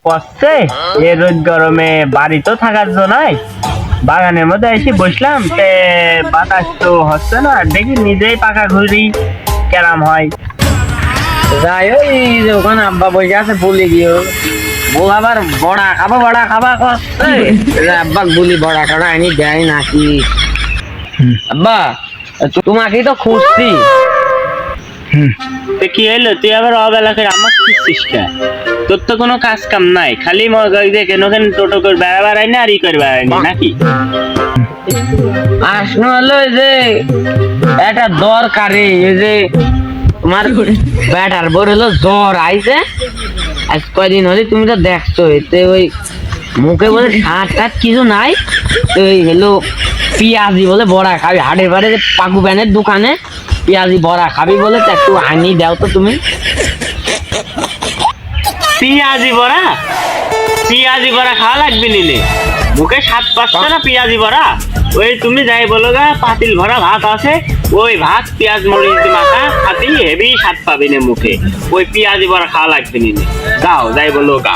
পড়ছে, এই রোদ গরমে বাড়ি তো থাকার জন্য নয়, বাগানের মধ্যে এসে বসলাম, বাতাস তো হচ্ছে না, দেখি নিজেই পাকা ঘুরি কেরাম হয়। যাই ওই যে ওখানে আব্বা বসে আছে বলে গিয়ে বউ আবার বড়া খাবা করছে আব্বা বলি বড়া টড়া আনি দেয় নাকি। আব্বা তোমাকেই তো খুঁজছি। কি হলো, তুই আবার অবেলা করে আমার খুঁজছিস কে? তোর তো কোনো কাজ কাম নাই, খালি কেন কেন টোটো করে বেড়াই না আর ই করে বেড়াই নাকি? আসলে হলো যে একটা দরকারি এই যে তোমার ব্যাটার বড় হলো জ্বর আইছে আজ কয়দিন হলে, তুমি তো দেখছো এতে ওই মুখে বলে শাঁট টাট কিছু নাই, তো ওই হলো পিঁয়াজি বলে বড়া খাবি, হাটের বাড়ি যে পাকু প্যানের দোকানে পিঁয়াজি বড়া খাবি বলে, তো একটু আনি দাও তো তুমি। পিঁয়াজি বড়া খাওয়া লাগবে নিলে, মুখে স্বাদ পাচ্ছে না পিঁয়াজি বড়া? ওই তুমি যাই বলো গা, পাতিল ভরা ভাত আছে, ওই ভাত পেঁয়াজ মরিচ মাখা খাতি হেভি স্বাদ পাবি না মুখে, ওই পিঁয়াজি বড়া খাওয়া লাগবে নিলে, যাও যাই বলো গা।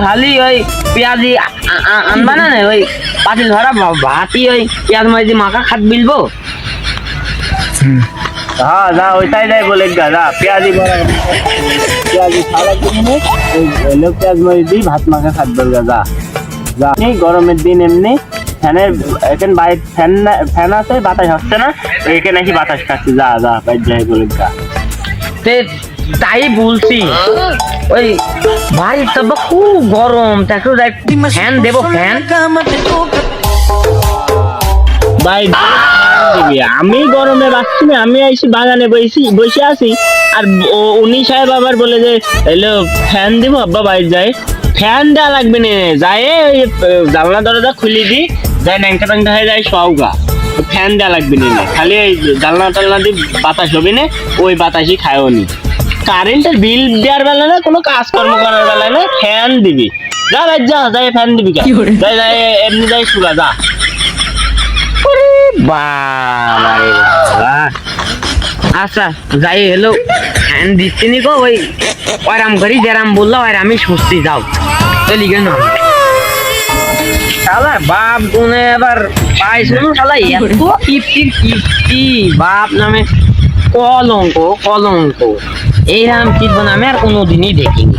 খালি ওই পেঁয়াজি আনবা না, ওই পাতিল ভরা ভাতই ওই পেঁয়াজ মরিচ মাখা খাত বিলবো। হ্যাঁ যা, ওইটাই যাই বলে গা, যা পেঁয়াজি বড়া পেঁয়াজি খাওয়া লাগবে নিলে, ওই লোক পেঁয়াজ মরিচ দিই ভাত মাখা খাত বলগা, যা যা। গরমের দিন এমনি ফ্যানের এখানে বাইরে ফ্যান আছে, বাতাস হচ্ছে না, এখানে নাকি বাতাস খাচ্ছে, যা যা বাইরে যাই বলে গা। তাই বলছি ওই বাড়ির তো খুব গরম, তাকে ফ্যান দেবো, ফ্যান আমি গরমে বাঁচছি না, আমি আইসি বাগানে বসে আছি, আর উনি সাহেব আবার বলে যে এলো ফ্যান দিব, আব্বা বাইরে যায়, ফ্যান দেওয়া লাগবে না, যায় ওই জানলা দরজা খুলে দি, যায় ন্যাংটা ট্যাংটা হয়ে যায় সওগা, ফ্যান দেওয়া লাগবে না, খালি ওই জানলা টালনা দিয়ে বাতাস হবে না, ওই বাতাসই খায়ও নি। কারেন্টের বিল দেওয়ার বেলা না, কোনো কাজকর্ম করার বেলা না, ফ্যান দিবি, যা ভাই যা, যাই ফ্যান দিবি, যাই যাই এমনি যাই সুগা, যা। আচ্ছা যাই হলো ফ্যান দিচ্ছি নি গো, ওই ওরাম করি যেরাম বললো আর আমি সুস্থি, যাও চলি কেন শালা বাপ গুনে আবার পাই শুনো, শালা এত কিপ্তি বাপ নামে কলঙ্ক, এইরকম কিপ্ত নামে আর কোনোদিনই দেখিনি।